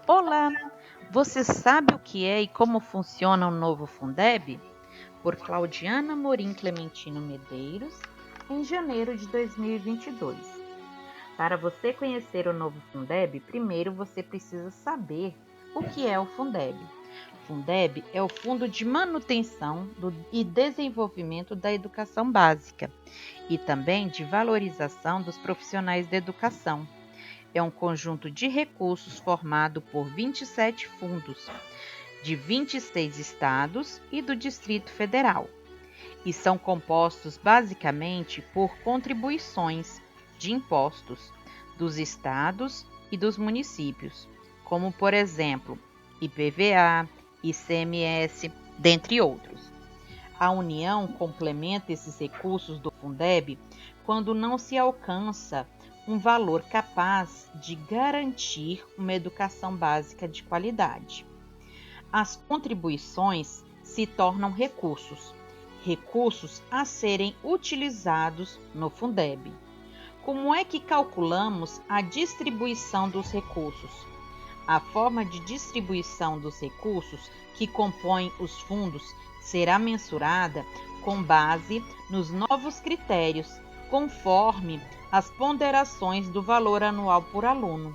Olá! Você sabe o que é e como funciona o novo Fundeb? Por Claudiana Morim Clementino Medeiros, em janeiro de 2022. Para você conhecer o novo Fundeb, primeiro você precisa saber o que é o Fundeb. Fundeb é o Fundo de Manutenção e Desenvolvimento da Educação Básica e também de valorização dos profissionais da educação. É um conjunto de recursos formado por 27 fundos, de 26 estados e do Distrito Federal, e são compostos basicamente por contribuições de impostos dos estados e dos municípios, como, por exemplo, IPVA, ICMS, dentre outros. A União complementa esses recursos do Fundeb quando não se alcança um valor capaz de garantir uma educação básica de qualidade. As contribuições se tornam recursos, recursos a serem utilizados no Fundeb. Como é que calculamos a distribuição dos recursos? A forma de distribuição dos recursos que compõem os fundos será mensurada com base nos novos critérios, conforme as ponderações do valor anual por aluno.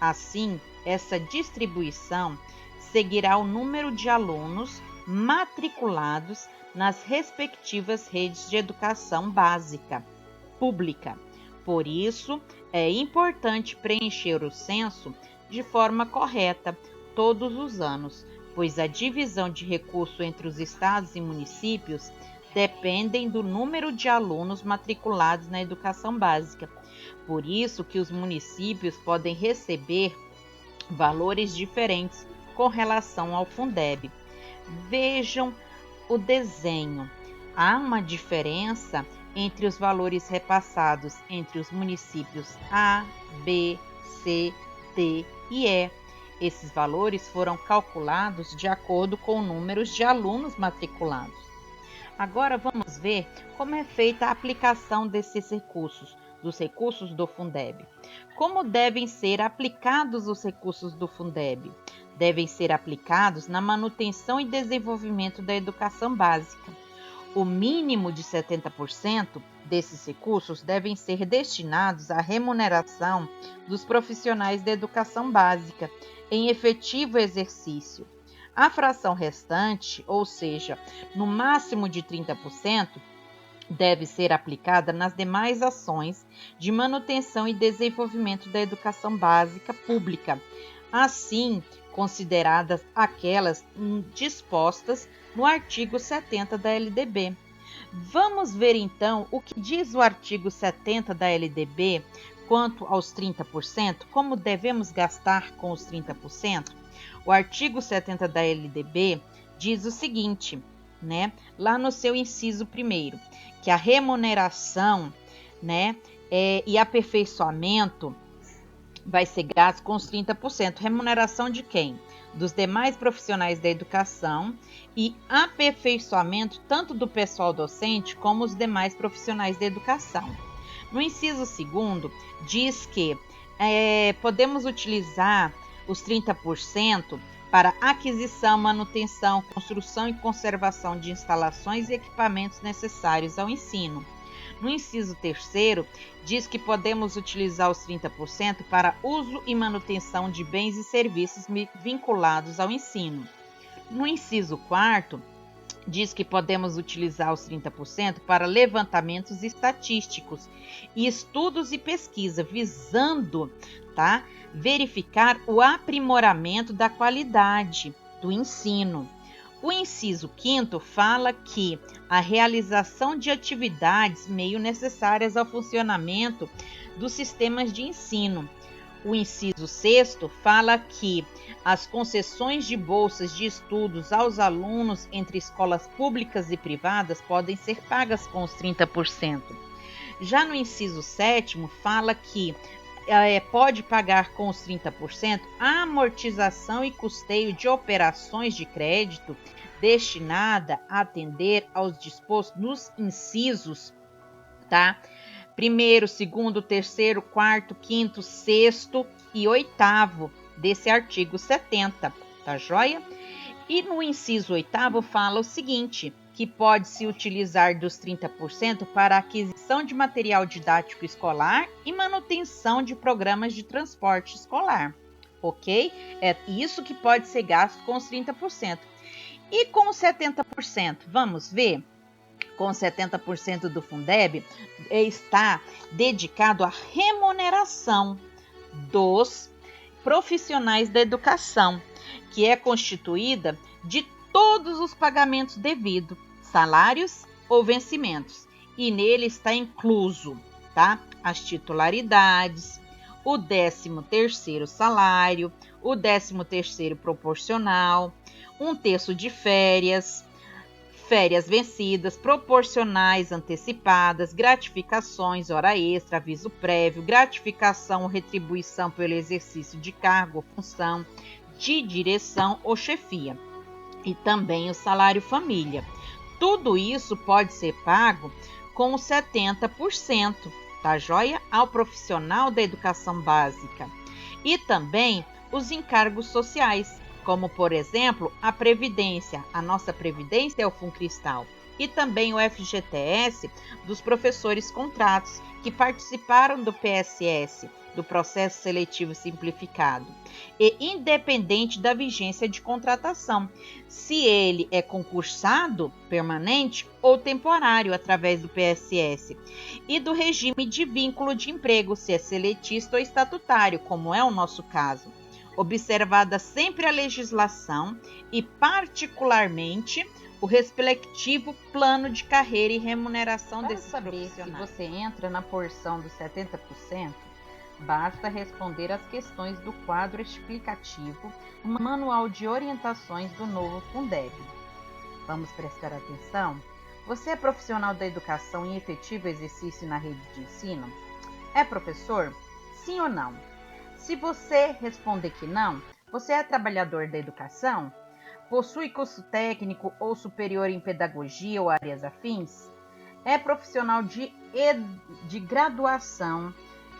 Assim, essa distribuição seguirá o número de alunos matriculados nas respectivas redes de educação básica pública. Por isso, é importante preencher o censo de forma correta todos os anos, pois a divisão de recurso entre os estados e municípios dependem do número de alunos matriculados na educação básica. Por isso que os municípios podem receber valores diferentes com relação ao Fundeb. Vejam o desenho. Há uma diferença entre os valores repassados entre os municípios A, B, C, D e E. Esses valores foram calculados de acordo com números de alunos matriculados. Agora vamos ver como é feita a aplicação desses recursos, dos recursos do Fundeb. Como devem ser aplicados os recursos do Fundeb? Devem ser aplicados na manutenção e desenvolvimento da educação básica. O mínimo de 70% desses recursos devem ser destinados à remuneração dos profissionais da educação básica em efetivo exercício. A fração restante, ou seja, no máximo de 30%, deve ser aplicada nas demais ações de manutenção e desenvolvimento da educação básica pública, assim consideradas aquelas dispostas no artigo 70 da LDB. Vamos ver então o que diz o artigo 70 da LDB quanto aos 30%, como devemos gastar com os 30%? O artigo 70 da LDB diz o seguinte, lá no seu inciso 1º, que a remuneração, e aperfeiçoamento vai ser gasto com os 30%. Remuneração de quem? Dos demais profissionais da educação e aperfeiçoamento tanto do pessoal docente como os demais profissionais da educação. No inciso 2º, diz que podemos utilizar os 30% para aquisição, manutenção, construção e conservação de instalações e equipamentos necessários ao ensino. No inciso 3º, diz que podemos utilizar os 30% para uso e manutenção de bens e serviços vinculados ao ensino. No inciso 4º, diz que podemos utilizar os 30% para levantamentos estatísticos e estudos e pesquisa, visando, verificar o aprimoramento da qualidade do ensino. O inciso 5º fala que a realização de atividades meio necessárias ao funcionamento dos sistemas de ensino. O inciso 6º fala que as concessões de bolsas de estudos aos alunos entre escolas públicas e privadas podem ser pagas com os 30%. Já no inciso 7º fala que pode pagar com os 30% a amortização e custeio de operações de crédito destinada a atender aos dispostos nos incisos, primeiro, segundo, terceiro, quarto, quinto, sexto e oitavo desse artigo 70, tá joia? E no inciso 8º fala o seguinte, que pode-se utilizar dos 30% para aquisição de material didático escolar e manutenção de programas de transporte escolar, ok? É isso que pode ser gasto com os 30%. E com os 70%, vamos ver? Com 70% do Fundeb está dedicado à remuneração dos profissionais da educação, que é constituída de todos os pagamentos devidos, salários ou vencimentos. E nele está incluso, tá? As titularidades, o 13º salário, o 13º proporcional, 1/3 de férias, férias vencidas, proporcionais antecipadas, gratificações, hora extra, aviso prévio, gratificação ou retribuição pelo exercício de cargo ou função, de direção ou chefia. E também o salário família. Tudo isso pode ser pago com 70%, tá joia? Ao profissional da educação básica. E também os encargos sociais, como, por exemplo, a Previdência. A nossa Previdência é o Funcristal. E também o FGTS dos professores contratos que participaram do PSS, do Processo Seletivo Simplificado. E independente da vigência de contratação, se ele é concursado, permanente ou temporário através do PSS. E do regime de vínculo de emprego, se é seletista ou estatutário, como é o nosso caso. Observada sempre a legislação e, particularmente, o respectivo plano de carreira e remuneração desses profissionais. Se você entra na porção dos 70%, basta responder às questões do quadro explicativo no Manual de Orientações do novo Fundeb. Vamos prestar atenção? Você é profissional da educação em efetivo exercício na rede de ensino? É professor? Sim ou não? Se você responder que não, você é trabalhador da educação? Possui curso técnico ou superior em pedagogia ou áreas afins? É profissional de graduação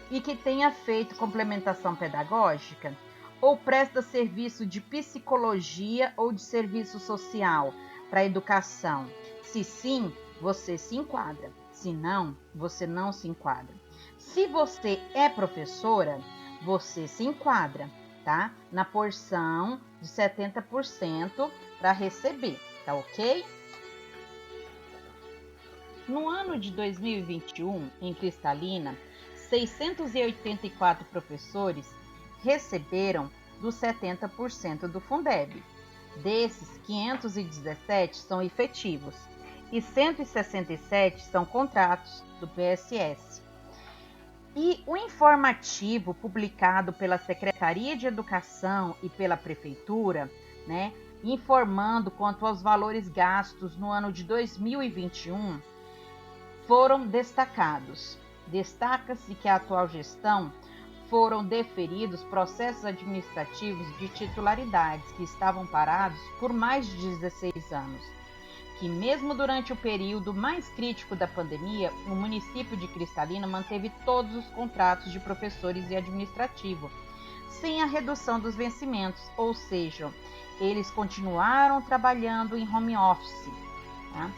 e que tenha feito complementação pedagógica? Ou presta serviço de psicologia ou de serviço social para a educação? Se sim, você se enquadra. Se não, você não se enquadra. Se você é professora, você se enquadra, tá? Na porção de 70% para receber, tá ok? No ano de 2021, em Cristalina, 684 professores receberam dos 70% do Fundeb. Desses, 517 são efetivos e 167 são contratos do PSS. E o informativo publicado pela Secretaria de Educação e pela Prefeitura, informando quanto aos valores gastos no ano de 2021, foram destacados. Destaca-se que a atual gestão foram deferidos processos administrativos de titularidades que estavam parados por mais de 16 anos. Que mesmo durante o período mais crítico da pandemia, o município de Cristalina manteve todos os contratos de professores e administrativo, sem a redução dos vencimentos, ou seja, eles continuaram trabalhando em home office. Tá?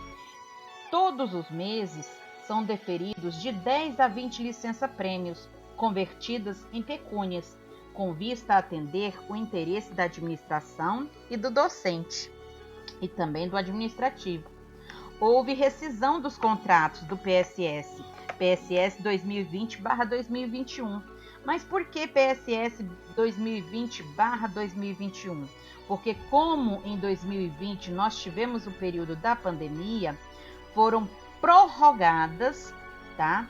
Todos os meses são deferidos de 10 a 20 licença-prêmios, convertidas em pecúnias, com vista a atender o interesse da administração e do docente, e também do administrativo. Houve rescisão dos contratos do PSS 2020/2021. Mas por que PSS 2020/2021? Porque como em 2020 nós tivemos o período da pandemia, foram prorrogadas, tá?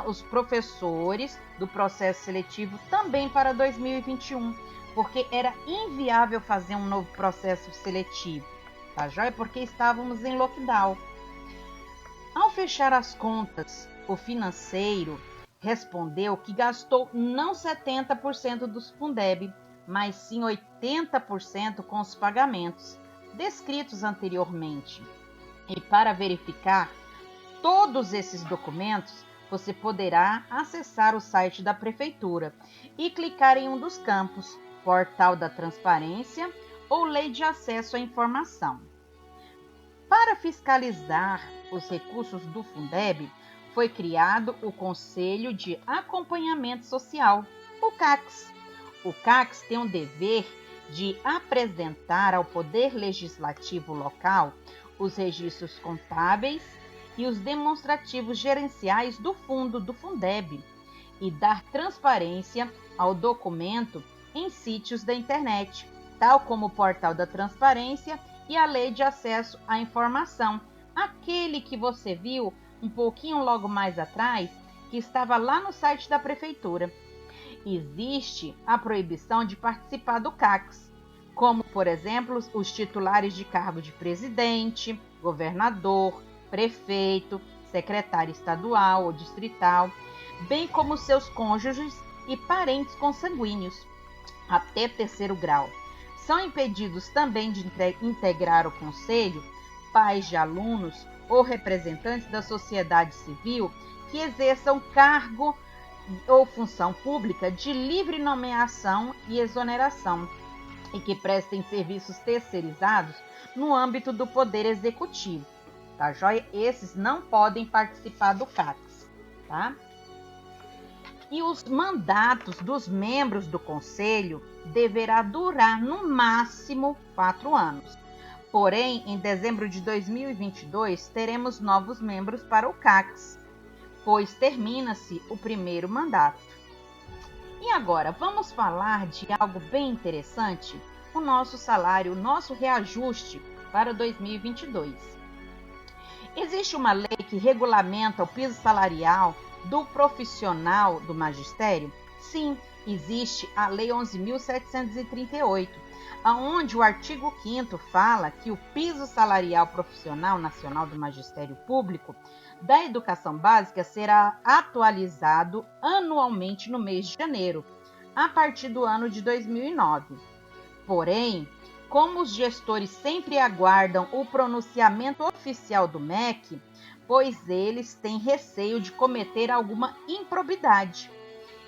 Os professores do processo seletivo também para 2021, porque era inviável fazer um novo processo seletivo, tá joia? Porque estávamos em lockdown. Ao fechar as contas, o financeiro respondeu que gastou não 70% dos Fundeb, mas sim 80% com os pagamentos descritos anteriormente. E para verificar todos esses documentos, você poderá acessar o site da Prefeitura e clicar em um dos campos, Portal da Transparência ou Lei de Acesso à Informação. Para fiscalizar os recursos do Fundeb, foi criado o Conselho de Acompanhamento Social, o CACS. O CACS tem o dever de apresentar ao Poder Legislativo local os registros contábeis e os demonstrativos gerenciais do fundo do Fundeb e dar transparência ao documento em sítios da internet, tal como o Portal da Transparência e a Lei de Acesso à Informação, aquele que você viu um pouquinho logo mais atrás, que estava lá no site da Prefeitura. Existe a proibição de participar do CACS, como, por exemplo, os titulares de cargo de presidente, governador, prefeito, secretário estadual ou distrital, bem como seus cônjuges e parentes consanguíneos, até terceiro grau. São impedidos também de integrar o conselho pais de alunos ou representantes da sociedade civil que exerçam cargo ou função pública de livre nomeação e exoneração e que prestem serviços terceirizados no âmbito do Poder Executivo, tá joia? Esses não podem participar do CACS, tá? E os mandatos dos membros do Conselho deverá durar no máximo 4 anos. Porém, em dezembro de 2022, teremos novos membros para o CACS, pois termina-se o primeiro mandato. E agora, vamos falar de algo bem interessante, o nosso salário, o nosso reajuste para 2022. Existe uma lei que regulamenta o piso salarial do profissional do magistério? Sim, existe a Lei 11.738, onde o artigo 5º fala que o piso salarial profissional nacional do magistério público da educação básica será atualizado anualmente no mês de janeiro, a partir do ano de 2009. Porém, como os gestores sempre aguardam o pronunciamento oficial do MEC, pois eles têm receio de cometer alguma improbidade.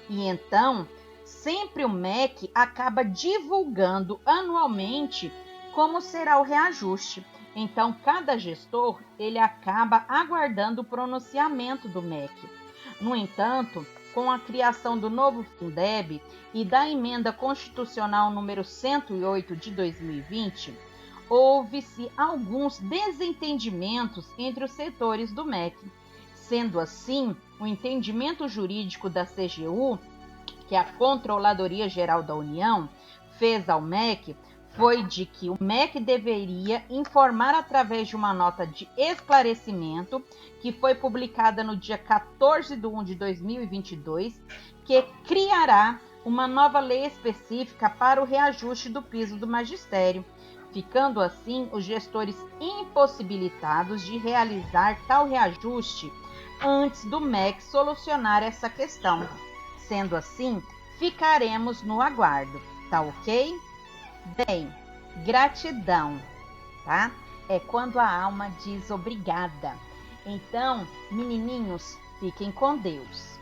E então, sempre o MEC acaba divulgando anualmente como será o reajuste. Então, cada gestor ele acaba aguardando o pronunciamento do MEC. No entanto, com a criação do novo Fundeb e da emenda constitucional número 108 de 2020, houve-se alguns desentendimentos entre os setores do MEC. Sendo assim, o entendimento jurídico da CGU, que é a Controladoria Geral da União, fez ao MEC, foi de que o MEC deveria informar através de uma nota de esclarecimento, que foi publicada no dia 14 de 1 de 2022, que criará uma nova lei específica para o reajuste do piso do magistério, ficando assim os gestores impossibilitados de realizar tal reajuste antes do MEC solucionar essa questão. Sendo assim, ficaremos no aguardo, tá ok? Bem, gratidão, tá? É quando a alma diz obrigada. Então, menininhos, fiquem com Deus.